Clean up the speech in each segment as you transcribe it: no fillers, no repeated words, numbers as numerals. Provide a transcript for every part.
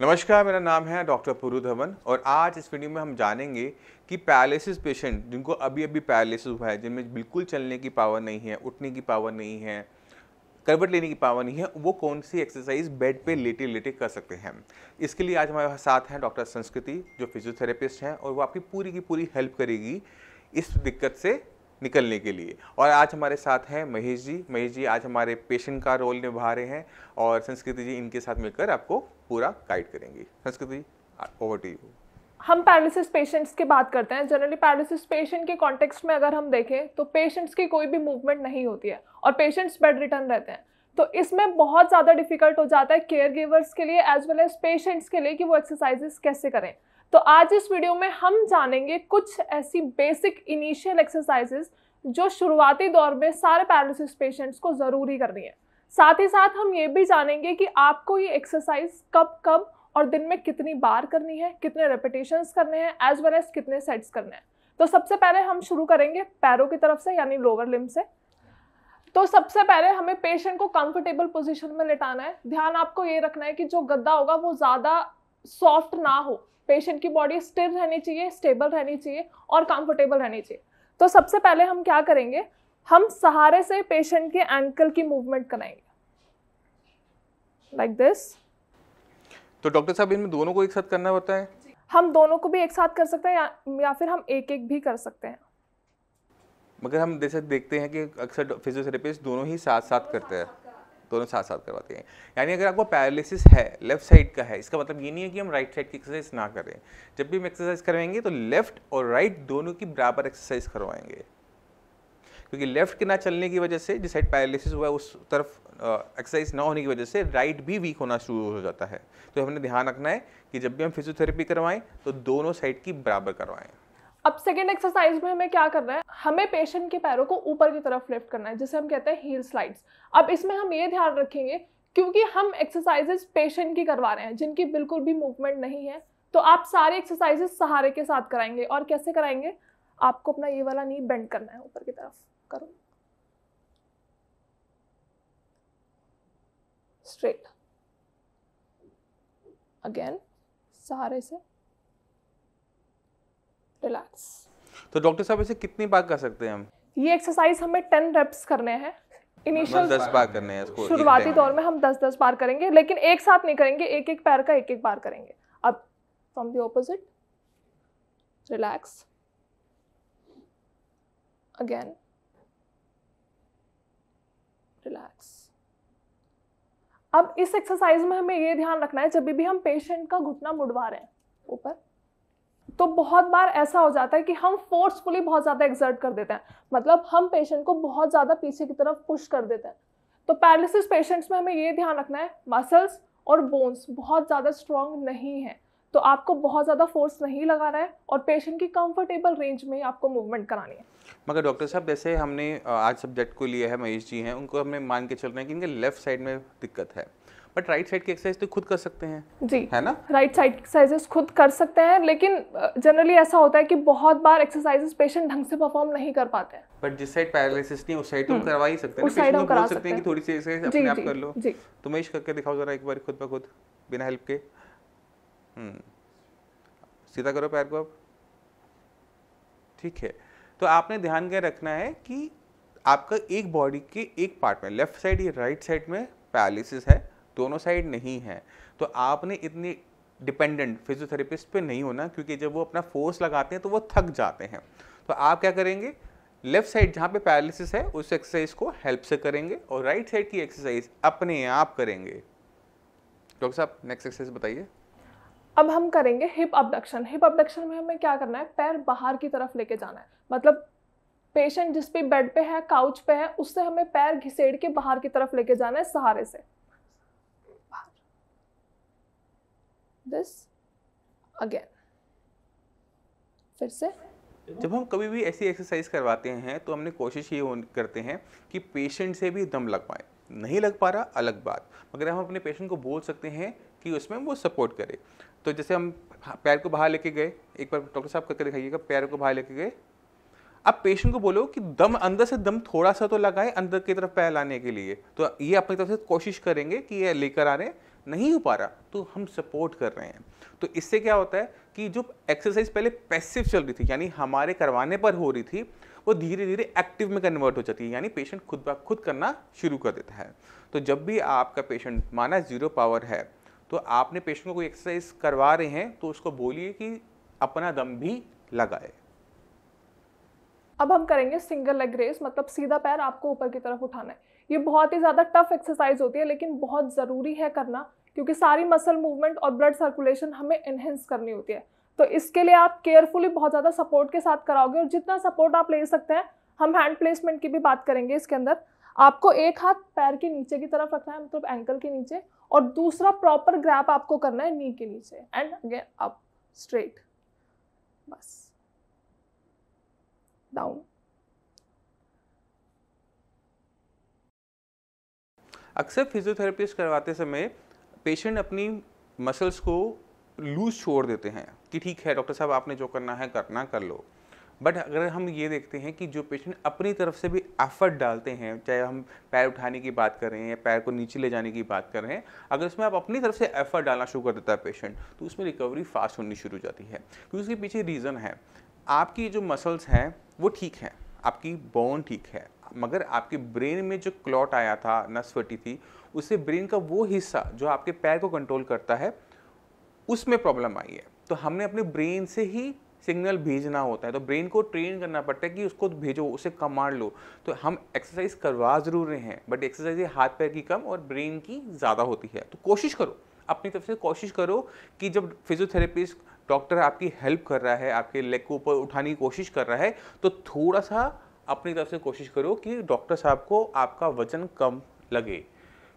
नमस्कार, मेरा नाम है डॉक्टर पुरु धवन और आज इस वीडियो में हम जानेंगे कि पैरालिसिस पेशेंट जिनको अभी अभी पैरालिसिस हुआ है, जिनमें बिल्कुल चलने की पावर नहीं है, उठने की पावर नहीं है, करवट लेने की पावर नहीं है, वो कौन सी एक्सरसाइज बेड पे लेटे लेटे कर सकते हैं। इसके लिए आज हमारे साथ हैं डॉक्टर संस्कृति, जो फिजियोथेरेपिस्ट हैं, और वो आपकी पूरी की पूरी हेल्प करेगी इस दिक्कत से निकलने के लिए। और आज हमारे साथ हैं महेश जी आज हमारे पेशेंट का रोल निभा रहे हैं और संस्कृति जी इनके साथ मिलकर आपको पूरा गाइड करेंगी। संस्कृति जी, ओवर टू यू। हम पैरालिसिस पेशेंट्स की बात करते हैं। जनरली पैरालिसिस पेशेंट के कॉन्टेक्स्ट में अगर हम देखें तो पेशेंट्स की कोई भी मूवमेंट नहीं होती है और पेशेंट्स बेड रिटर्न रहते हैं। तो इसमें बहुत ज़्यादा डिफिकल्ट हो जाता है केयर गिवर्स के लिए एज वेल एज पेशेंट्स के लिए कि वो एक्सरसाइजेस कैसे करें। तो आज इस वीडियो में हम जानेंगे कुछ ऐसी बेसिक इनिशियल एक्सरसाइजेस जो शुरुआती दौर में सारे पैरालिसिस पेशेंट्स को ज़रूरी करनी है। साथ ही साथ हम ये भी जानेंगे कि आपको ये एक्सरसाइज कब कब और दिन में कितनी बार करनी है, कितने रेपिटेशंस करने हैं, एज वेल एज कितने सेट्स करने हैं। तो सबसे पहले हम शुरू करेंगे पैरों की तरफ से, यानी लोअर लिम्ब से। तो सबसे पहले हमें पेशेंट को कंफर्टेबल पोजीशन में लेटाना है। ध्यान आपको ये रखना है कि जो गद्दा होगा वो ज़्यादा सॉफ्ट ना हो। पेशेंट की बॉडी स्थिर रहनी चाहिए, स्टेबल रहनी चाहिए और कंफर्टेबल रहनी चाहिए। तो सबसे पहले हम क्या करेंगे, हम सहारे से पेशेंट के एंकल की मूवमेंट कराएंगे लाइक दिस। तो डॉक्टर साहब, इनमें दोनों को एक साथ करना होता है? हम दोनों को भी एक साथ कर सकते हैं या फिर हम एक एक भी कर सकते हैं। मगर हम जैसे देखते हैं कि अक्सर फिजियोथेरेपिस्ट दोनों ही साथ साथ करते हैं, दोनों साथ साथ करवाते हैं। यानी अगर आपको पैरालिसिस है, लेफ्ट साइड का है, इसका मतलब ये नहीं है कि हम राइट साइड की एक्सरसाइज ना करें। जब भी हम एक्सरसाइज करवाएंगे तो लेफ्ट और राइट दोनों की बराबर एक्सरसाइज करवाएंगे, क्योंकि लेफ्ट के ना चलने की वजह से जिस साइड पैरालिसिस हुआ है उस तरफ एक्सरसाइज ना होने की वजह से राइट भी वीक होना शुरू हो जाता है। तो हमने ध्यान रखना है कि जब भी हम फिजियोथेरेपी करवाएं तो दोनों साइड की बराबर करवाएं। अब सेकेंड एक्सरसाइज में हमें क्या करना है, हमें पेशेंट के पैरों को ऊपर की तरफ लिफ्ट करना है, जिसे हम कहते हैं हील स्लाइड्स। अब इसमें हम ये ध्यान रखेंगे क्योंकि हम एक्सरसाइजेस पेशेंट की करवा रहे हैं जिनकी बिल्कुल भी मूवमेंट नहीं है, तो आप सारे एक्सरसाइजेस सहारे के साथ कराएंगे। और कैसे कराएंगे, आपको अपना ये वाला नी बेंड करना है ऊपर की तरफ, करो स्ट्रेट, अगेन सहारे से रिलैक्स। तो डॉक्टर साहब, इसे कितनी बार कर सकते हैं हम? ये एक्सरसाइज हमें 10 रेप्स करने हैं। इनिशियल 10 बार करने हैं इसको, शुरुआती दौर में हम 10-10 बार करेंगे, लेकिन एक साथ नहीं करेंगे, एक एक पैर का एक एक बार करेंगे। अब from the opposite, relax, again relax. अब इस एक्सरसाइज में हमें ये ध्यान रखना है, जब भी हम पेशेंट का घुटना मुड़वा रहे हैं ऊपर, तो बहुत बार ऐसा हो जाता है कि हम फोर्सफुली बहुत ज़्यादा एक्सर्ट कर देते हैं, मतलब हम पेशेंट को बहुत ज़्यादा पीछे की तरफ पुश कर देते हैं। तो पैरालिसिस पेशेंट्स में हमें ये ध्यान रखना है, मसल्स और बोन्स बहुत ज़्यादा स्ट्रॉन्ग नहीं है, तो आपको बहुत ज़्यादा फोर्स नहीं लगाना है और पेशेंट की कंफर्टेबल रेंज में आपको मूवमेंट करानी है। मगर डॉक्टर साहब, जैसे हमने आज सब्जेक्ट को लिया है, महेश जी हैं, उनको हमने मान के चल रहे हैं कि इनके लेफ्ट साइड में दिक्कत है, बट राइट साइड की एक्सरसाइज तो खुद कर सकते हैं जी, है ना? राइट साइड एक्सरसाइजेस खुद कर सकते हैं, लेकिन जनरली ऐसा होता है कि बहुत बार एक्सरसाइजेस पेशेंट ढंग से परफॉर्म नहीं कर पाते हैं। बट जिस साइड पैरालिसिस नहीं उस साइड तो हम करवा ही सकते हैं, उस साइड हम करा बोल सकते हैं कि थोड़ी सी एक्सरसाइज अपने आप कर लो। तो महेश करके दिखाओ जरा एक बार खुद ब खुद, बिना हेल्प के। सीधा करो पैर को अब, ठीक है। तो आपने ध्यान क्या रखना है कि आपका एक बॉडी के एक पार्ट में, लेफ्ट साइड या राइट साइड में पैरालिसिस है, दोनों साइड नहीं है। तो आपने इतनी डिपेंडेंट फिजियोथेरेपिस्ट पे नहीं होना, क्योंकि जब वो अपना फोर्स लगाते हैं तो वो थक जाते हैं। तो आप क्या करेंगे, लेफ्ट साइड जहाँ पे पैरालिसिस है उस एक्सरसाइज को हेल्प से करेंगे और राइट साइड की एक्सरसाइज अपने आप करेंगे। डॉक्टर साहब, नेक्स्ट एक्सरसाइज बताइए। अब हम करेंगे हिप अबडक्शन। हिप अबडक्शन में हमें क्या करना है, पैर बाहर की तरफ लेके जाना है, मतलब पेशेंट जिस पे बेड पे है, काउच पे है, उससे हमें पैर घिसेड़ के बाहर की तरफ लेके जाना है सहारे से। दिस अगेन, फिर से। जब हम कभी भी ऐसी एक्सरसाइज करवाते हैं तो हमने कोशिश ये करते हैं कि पेशेंट से भी दम लग पाए। नहीं लग पा रहा अलग बात, मगर हम अपने पेशेंट को बोल सकते हैं कि उसमें वो सपोर्ट करे। तो जैसे हम पैर को बाहर लेके गए, एक बार डॉक्टर साहब करके दिखाइएगा, पैर को बाहर लेके गए, अब पेशेंट को बोलो कि दम अंदर से दम थोड़ा सा तो लगाए अंदर की तरफ पैर लाने के लिए। तो ये अपनी तरफ से कोशिश करेंगे कि ये लेकर आ रहे हैं, नहीं हो पा रहा तो हम सपोर्ट कर रहे हैं। तो इससे क्या होता है कि जो एक्सरसाइज पहले पैसिव चल रही थी, यानी हमारे करवाने पर हो रही थी, वो धीरे धीरे एक्टिव में कन्वर्ट हो जाती है, यानी पेशेंट खुद ब खुद करना शुरू कर देता है। तो जब भी आपका पेशेंट माना 0 पावर है, तो आपने पेशेंट को कोई एक्सरसाइज करवा रहे हैं तो उसको बोलिए कि अपना दम भी लगाए। अब हम करेंगे सिंगल लेग रेस, मतलब सीधा पैर आपको ऊपर की तरफ उठाना है। ये बहुत ही ज़्यादा टफ एक्सरसाइज होती है, लेकिन बहुत ज़रूरी है करना, क्योंकि सारी मसल मूवमेंट और ब्लड सर्कुलेशन हमें एनहेंस करनी होती है। तो इसके लिए आप केयरफुली बहुत ज़्यादा सपोर्ट के साथ कराओगे, और जितना सपोर्ट आप ले सकते हैं। हम हैंड प्लेसमेंट की भी बात करेंगे इसके अंदर। आपको एक हाथ पैर के नीचे की तरफ रखना है, मतलब एंकल के नीचे, और दूसरा प्रॉपर ग्रैप आपको करना है नी के नीचे, एंड अगेन अप स्ट्रेट, बस डाउन। अक्सर फिजियोथेरेपिस्ट करवाते समय पेशेंट अपनी मसल्स को लूज छोड़ देते हैं कि ठीक है डॉक्टर साहब, आपने जो करना है करना कर लो। बट अगर हम ये देखते हैं कि जो पेशेंट अपनी तरफ से भी एफर्ट डालते हैं, चाहे हम पैर उठाने की बात कर रहे हैं या पैर को नीचे ले जाने की बात कर रहे हैं, अगर उसमें आप अपनी तरफ से एफर्ट डालना शुरू कर देता है पेशेंट, तो उसमें रिकवरी फास्ट होनी शुरू हो जाती है। क्योंकि उसके पीछे रीज़न है, आपकी जो मसल्स हैं वो ठीक हैं, आपकी बोन ठीक है, मगर आपके ब्रेन में जो क्लॉट आया था, नस फटी थी, उससे ब्रेन का वो हिस्सा जो आपके पैर को कंट्रोल करता है, उसमें प्रॉब्लम आई है। तो हमने अपने ब्रेन से ही सिग्नल भेजना होता है, तो ब्रेन को ट्रेन करना पड़ता है कि उसको भेजो, उसे कमांड लो। तो हम एक्सरसाइज करवा जरूर रहे हैं, बट एक्सरसाइज हाथ पैर की कम और ब्रेन की ज़्यादा होती है। तो कोशिश करो, अपनी तरफ से कोशिश करो कि जब फिजियोथेरेपिस्ट डॉक्टर आपकी हेल्प कर रहा है, आपके लेग को ऊपर उठाने की कोशिश कर रहा है, तो थोड़ा सा अपनी तरफ से कोशिश करो कि डॉक्टर साहब को आपका वजन कम लगे।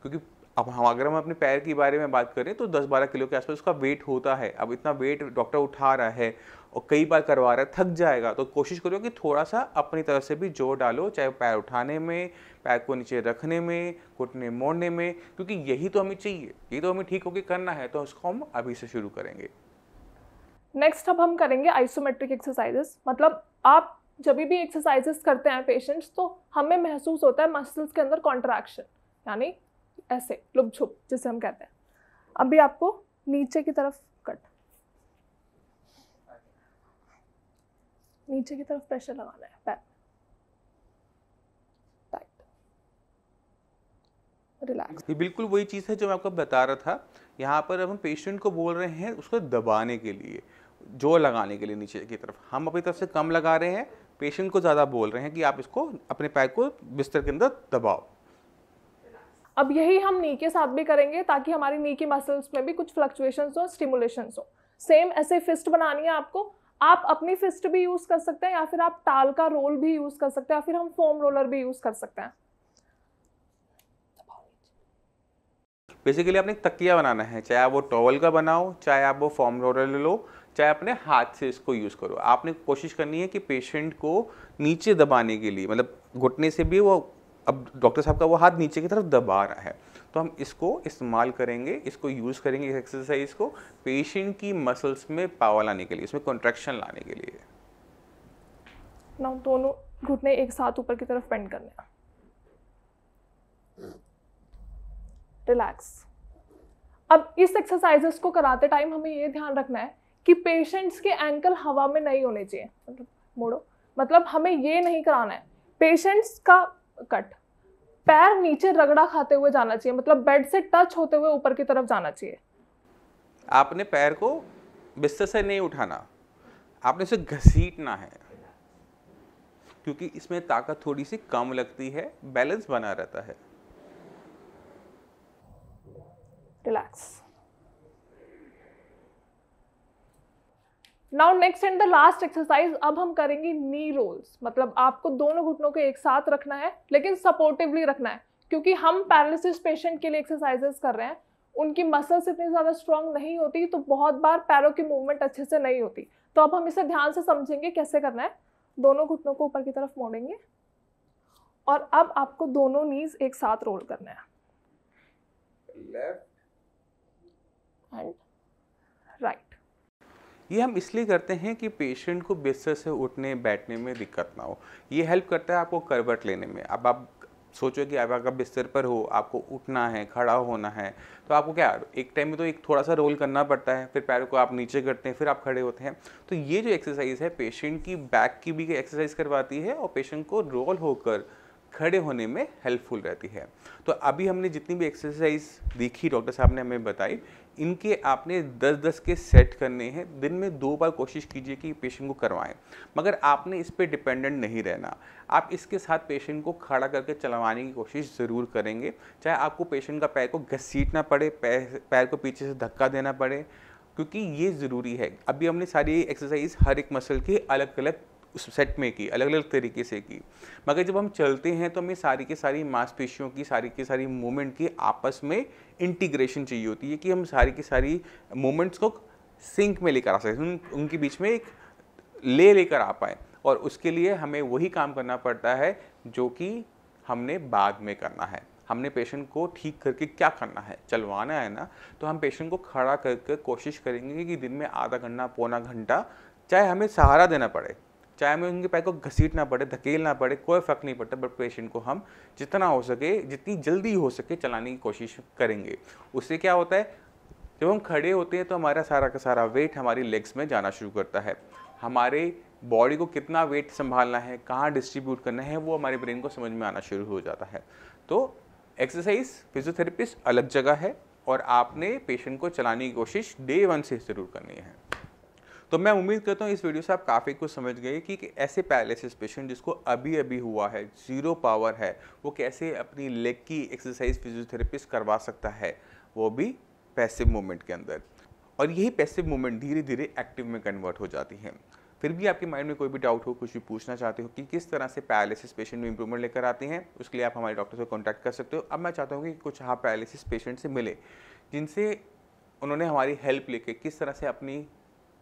क्योंकि अब अगर हम अपने पैर के बारे में बात करें तो 10-12 किलो के आसपास उसका वेट होता है। अब इतना वेट डॉक्टर उठा रहा है और कई बार करवा रहा है, थक जाएगा। तो कोशिश करो कि थोड़ा सा अपनी तरफ से भी जोर डालो, चाहे पैर उठाने में, पैर को नीचे रखने में, घुटने मोड़ने में, क्योंकि यही तो हमें चाहिए, यही तो हमें ठीक होकर करना है। तो उसको हम अभी से शुरू करेंगे। नेक्स्ट अब हम करेंगे आइसोमेट्रिक एक्सरसाइजेस। मतलब आप जब भी एक्सरसाइजेस करते हैं पेशेंट्स, तो हमें महसूस होता है मसल्स के अंदर कॉन्ट्रैक्शन, यानी ऐसे लुप छुप जिसे हम कहते हैं। अभी आपको नीचे की तरफ कट, नीचे की तरफ प्रेशर लगाना है पैर, टाइट, रिलैक्स। ये बिल्कुल वही चीज़ है जो मैं आपको बता रहा था। यहाँ पर अब हम पेशेंट को बोल रहे हैं उसको दबाने के लिए, जोर लगाने के लिए नीचे की तरफ। हम अपनी तरफ से कम लगा रहे हैं, पेशेंट को ज़्यादा बोल रहे हैं कि आप इसको अपने पैर को बिस्तर के अंदर दबाओ। अब यही हम नी के साथ भी करेंगे, ताकि हमारी नी की मसल्स में भी कुछ फ्लक्चुएशंस हो, स्टिमुलेशंस हो। सेम ऐसे फिस्ट बनानी है आपको। आप अपनी फिस्ट भी यूज कर सकते हैं, या फिर आप टाल का रोल भी यूज कर सकते हैं, या फिर हम फोम रोलर भी यूज कर सकते हैं। बेसिकली आपने एक तकिया बनाना है, चाहे आप वो टॉवल का बनाओ, चाहे आप वो फोम रोलर ले लो, चाहे अपने हाथ से इसको यूज़ करो। आपने कोशिश करनी है कि पेशेंट को नीचे दबाने के लिए, मतलब घुटने से भी वो, अब डॉक्टर साहब का वो हाथ नीचे की तरफ दबा रहा है, तो हम इसको इस्तेमाल करेंगे, इसको यूज़ करेंगे इस एक्सरसाइज को पेशेंट की मसल्स में पावर लाने के लिए, इसमें कॉन्ट्रैक्शन लाने के लिए। नाउ दोनों घुटने एक साथ ऊपर की तरफ बेंड करने हैं, रिलैक्स। अब इस एक्सरसाइजेस को कराते टाइम हमें ये ध्यान रखना है कि पेशेंट्स के एंकल हवा में नहीं होने चाहिए, मतलब मोड़ो, मतलब हमें ये नहीं कराना है पेशेंट्स का कट पैर नीचे रगड़ा खाते हुए जाना चाहिए, मतलब बेड से टच होते हुए ऊपर की तरफ जाना चाहिए। आपने पैर को बिस्तर से नहीं उठाना, आपने इसे घसीटना है, क्योंकि इसमें ताकत थोड़ी सी कम लगती है, बैलेंस बना रहता है। Relax. Now next and the last exercise, अब हम करेंगे नी रोल्स। मतलब आपको दोनों घुटनों को एक साथ रखना है, लेकिन सपोर्टिवली रखना है, क्योंकि हम पैरालिसिस पेशेंट के लिए एक्सरसाइजेस कर रहे हैं। उनकी मसल्स इतनी ज़्यादा स्ट्रांग नहीं होती, तो बहुत बार पैरों की मूवमेंट अच्छे से नहीं होती। तो अब हम इसे ध्यान से समझेंगे कैसे करना है। दोनों घुटनों को ऊपर की तरफ मोड़ेंगे, और अब आपको दोनों नीज एक साथ रोल करना है, लेफ्ट एंड राइट। ये हम इसलिए करते हैं कि पेशेंट को बिस्तर से उठने बैठने में दिक्कत ना हो। ये हेल्प करता है आपको करवट लेने में। अब आप सोचो कि आप अगर बिस्तर पर हो, आपको उठना है, खड़ा होना है, तो आपको क्या एक टाइम में तो एक थोड़ा सा रोल करना पड़ता है, फिर पैरों को आप नीचे करते हैं, फिर आप खड़े होते हैं। तो ये जो एक्सरसाइज है पेशेंट की बैक की भी एक्सरसाइज करवाती है और पेशेंट को रोल होकर खड़े होने में हेल्पफुल रहती है। तो अभी हमने जितनी भी एक्सरसाइज देखी डॉक्टर साहब ने हमें बताई, इनके आपने 10-10 के सेट करने हैं। दिन में 2 बार कोशिश कीजिए कि पेशेंट को करवाएं, मगर आपने इस पे डिपेंडेंट नहीं रहना। आप इसके साथ पेशेंट को खड़ा करके चलवाने की कोशिश ज़रूर करेंगे, चाहे आपको पेशेंट का पैर को घसीटना पड़े, पैर को पीछे से धक्का देना पड़े, क्योंकि ये ज़रूरी है। अभी हमने सारी एक्सरसाइज हर एक मसल की अलग अलग उस सेट में की, अलग अलग तरीके से की, मगर जब हम चलते हैं तो हमें सारी की सारी मांसपेशियों की सारी मूवमेंट की आपस में इंटीग्रेशन चाहिए होती है कि हम सारी की सारी मूवमेंट्स को सिंक में लेकर आ सकें, उनके बीच में एक लेकर आ पाए। और उसके लिए हमें वही काम करना पड़ता है जो कि हमने बाद में करना है। हमने पेशेंट को ठीक करके क्या करना है, चलवाना है ना, तो हम पेशेंट को खड़ा करके कोशिश करेंगे कि दिन में आधा घंटा पौना घंटा, चाहे हमें सहारा देना पड़े, चाहे हमें उनके पैर को घसीटना पड़े, धकेलना पड़े, कोई फ़र्क नहीं पड़ता, बट पेशेंट को हम जितना हो सके, जितनी जल्दी हो सके चलाने की कोशिश करेंगे। उससे क्या होता है, जब हम खड़े होते हैं तो हमारा सारा का सारा वेट हमारी लेग्स में जाना शुरू करता है। हमारे बॉडी को कितना वेट संभालना है, कहाँ डिस्ट्रीब्यूट करना है, वो हमारे ब्रेन को समझ में आना शुरू हो जाता है। तो एक्सरसाइज फिजियोथेरेपिस्ट अलग जगह है और आपने पेशेंट को चलाने की कोशिश डे 1 से ज़रूर करनी है। तो मैं उम्मीद करता हूँ इस वीडियो से आप काफ़ी कुछ समझ गए कि ऐसे पैरालिसिस पेशेंट जिसको अभी अभी हुआ है, ज़ीरो पावर है, वो कैसे अपनी लेग की एक्सरसाइज फिजियोथेरेपिस्ट करवा सकता है, वो भी पैसिव मूवमेंट के अंदर। और यही पैसिव मूवमेंट धीरे धीरे एक्टिव में कन्वर्ट हो जाती है। फिर भी आपके माइंड में कोई भी डाउट हो, कुछ भी पूछना चाहते हो कि किस तरह से पैरालिसिस पेशेंट में इंप्रूवमेंट लेकर आते हैं, उसके लिए आप हमारे डॉक्टर से कॉन्टैक्ट कर सकते हो। अब मैं चाहता हूँ कि कुछ आप पैरालिसिस पेशेंट से मिले जिनसे उन्होंने हमारी हेल्प लेके किस तरह से अपनी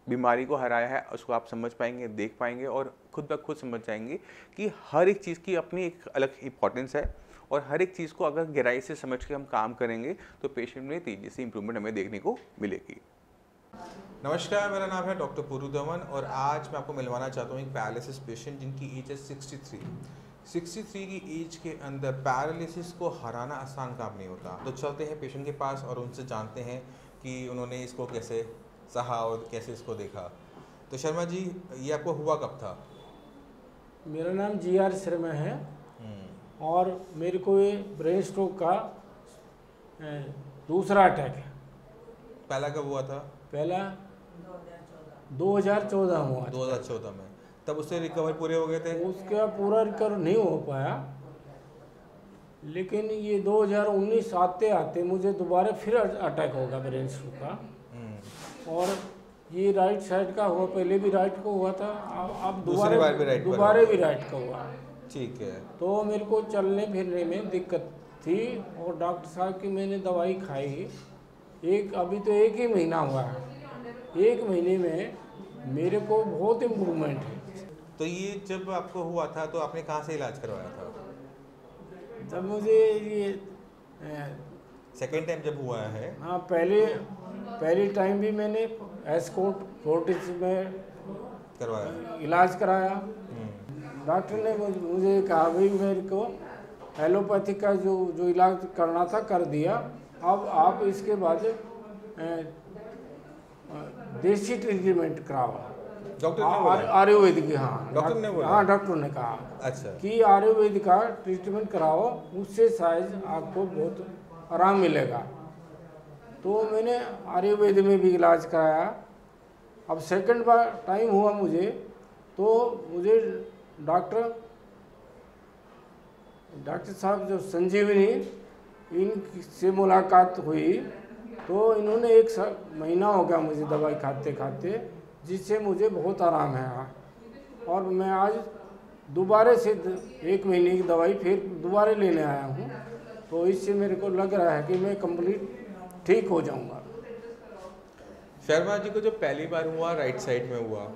बीमारी को हराया है, उसको आप समझ पाएंगे, देख पाएंगे और खुद ब खुद समझ जाएंगे कि हर एक चीज़ की अपनी एक अलग इंपॉर्टेंस है और हर एक चीज़ को अगर गहराई से समझ के हम काम करेंगे तो पेशेंट में तेज़ी से इंप्रूवमेंट हमें देखने को मिलेगी। नमस्कार, मेरा नाम है डॉक्टर पुरु धवन और आज मैं आपको मिलवाना चाहता हूँ एक पैरालिसिस पेशेंट जिनकी एज है 63 की एज के अंदर पैरालिसिस को हराना आसान काम नहीं होता। तो चलते हैं पेशेंट के पास और उनसे जानते हैं कि उन्होंने इसको कैसे सहा और कैसे इसको देखा। तो शर्मा जी, ये आपको हुआ कब था? मेरा नाम GR शर्मा है और मेरे को ये ब्रेन स्ट्रोक का दूसरा अटैक है। पहला कब हुआ था? पहला 2014 हुआ। 2014 में। तब उससे रिकवर पूरे हो गए थे? उसका पूरा रिकवर नहीं हो पाया, लेकिन ये 2019 आते आते मुझे दोबारा फिर अटैक होगा ब्रेन स्ट्रोक का। और ये राइट साइड का हुआ, पहले भी राइट को हुआ था, अब दोबारा भी राइट का हुआ। ठीक है। तो मेरे को चलने फिरने में दिक्कत थी और डॉक्टर साहब की मैंने दवाई खाई। अभी तो 1 ही महीना हुआ है, 1 महीने में मेरे को बहुत इम्प्रूवमेंट है। तो ये जब आपको हुआ था तो आपने कहाँ से इलाज करवाया था? जब मुझे ये सेकेंड टाइम जब हुआ है? हाँ, पहली टाइम भी मैंने एस्कॉर्ट फोर्टिस में करवाया, इलाज कराया। डॉक्टर ने मुझे कहा भाई मेरे को एलोपैथी का जो इलाज करना था कर दिया, अब आप इसके बाद देसी ट्रीटमेंट कराओ। डॉक्टर ने बोला? आयुर्वेदिक। हाँ, डॉक्टर ने बोला? हाँ, डॉक्टर ने कहा अच्छा कि आयुर्वेदिक का ट्रीटमेंट कराओ, उससे शायद आपको बहुत आराम मिलेगा। तो मैंने आयुर्वेद में भी इलाज कराया। अब सेकंड बार टाइम हुआ मुझे, तो मुझे डॉक्टर साहब जो संजीवनी, इनसे मुलाकात हुई, तो इन्होंने 1 महीना हो गया मुझे दवाई खाते खाते, जिससे मुझे बहुत आराम है। और मैं आज दोबारा से 1 महीने की दवाई फिर दोबारा लेने आया हूँ, तो इससे मेरे को लग रहा है कि मैं कंप्लीट ठीक हो जाऊँगा। शर्मा जी को जब पहली बार हुआ राइट साइड में हुआ,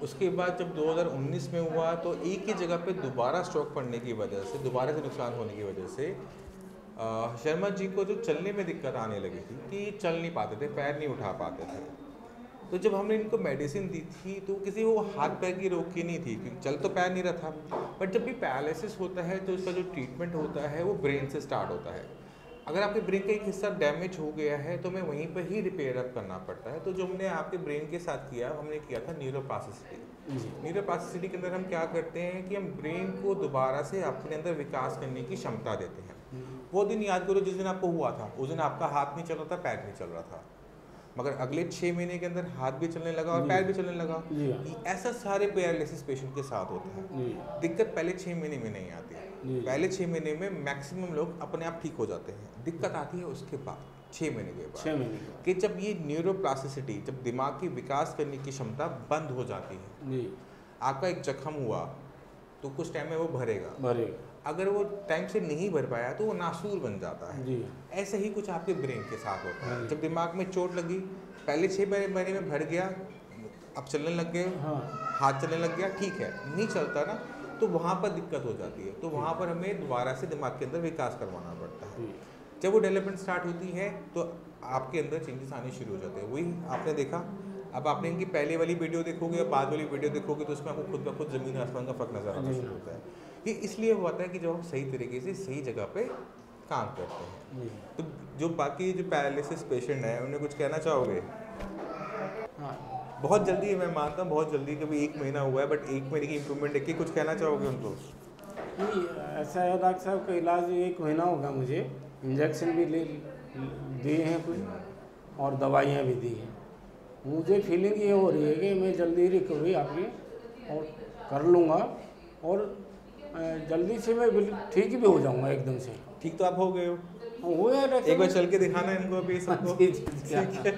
उसके बाद जब 2019 में हुआ तो एक ही जगह पे दोबारा स्ट्रोक पड़ने की वजह से, दोबारा से नुकसान होने की वजह से शर्मा जी को जो चलने में दिक्कत आने लगी थी कि चल नहीं पाते थे, पैर नहीं उठा पाते थे। तो जब हमने इनको मेडिसिन दी थी तो किसी को हाथ पैर की रोक की नहीं थी, क्योंकि चल तो पैर नहीं रहा था। बट जब भी पैरालिसिस होता है तो उसका जो ट्रीटमेंट होता है वो ब्रेन से स्टार्ट होता है। अगर आपके ब्रेन का एक हिस्सा डैमेज हो गया है तो हमें वहीं पर ही रिपेयर अप करना पड़ता है। तो जो हमने आपके ब्रेन के साथ किया, हमने किया था न्यूरोप्लास्टिसिटी। न्यूरोप्लास्टिसिटी के अंदर हम क्या करते हैं कि हम ब्रेन को दोबारा से अपने अंदर विकास करने की क्षमता देते हैं। वो दिन याद करो जिस दिन आपको हुआ था, उस दिन आपका हाथ नहीं चल रहा था, पैर नहीं चल रहा था, मगर अगले 6 महीने के अंदर हाथ भी चलने लगा और पैर भी चलने लगा। ऐसा सारे पैरालिसिस पेशेंट के साथ होता है। दिक्कत पहले 6 महीने में नहीं आती है, पहले 6 महीने में मैक्सिमम लोग अपने आप ठीक हो जाते हैं। दिक्कत आती है उसके बाद 6 महीने के बाद, 6 महीने कि जब ये न्यूरोप्लास्टिसिटी, जब दिमाग की विकास करने की क्षमता बंद हो जाती है। आपका एक जख्म हुआ तो कुछ टाइम में वो भरेगा, अगर वो टाइम से नहीं भर पाया तो वो नासूर बन जाता है। ऐसे ही कुछ आपके ब्रेन के साथ होता है। जब दिमाग में चोट लगी, पहले 6 महीने में भर गया, अब चलने लग गए, हाथ चलने लग गया, ठीक है, नहीं चलता ना, तो वहाँ पर दिक्कत हो जाती है। तो वहाँ पर हमें दोबारा से दिमाग के अंदर विकास करवाना पड़ता है। जब वो डेवलपमेंट स्टार्ट होती है तो आपके अंदर चेंजेस आने शुरू हो जाते हैं। वही आपने देखा, अब आपने इनकी पहले वाली वीडियो देखोगे, बाद वाली वीडियो देखोगे तो उसमें आपको खुद ब खुद ज़मीन आसमान का फ़र्क नज़र आना शुरू होता है। ये इसलिए होता है कि जब हम सही तरीके से सही जगह पे काम करते हैं। तो जो बाकी जो पैरालिसिस पेशेंट हैं उन्हें कुछ कहना चाहोगे? बहुत जल्दी है, मैं मानता हूँ बहुत जल्दी, कभी 1 महीना हुआ है, बट 1 महीने की इम्प्रूवमेंट देख के कुछ कहना चाहोगे उनको? नहीं, ऐसा है डॉक्टर साहब का इलाज 1 महीना होगा, मुझे इंजेक्शन भी दिए हैं कुछ और दवाइयाँ भी दी हैं। मुझे फीलिंग ये हो रही है कि मैं जल्दी रिकवरी आपकी और कर लूँगा और जल्दी से मैं ठीक भी हो जाऊँगा एकदम से। ठीक तो आप हो गए हो? हो गया। एक बार चल के दिखाना इनको अभी सबको। ठीक है।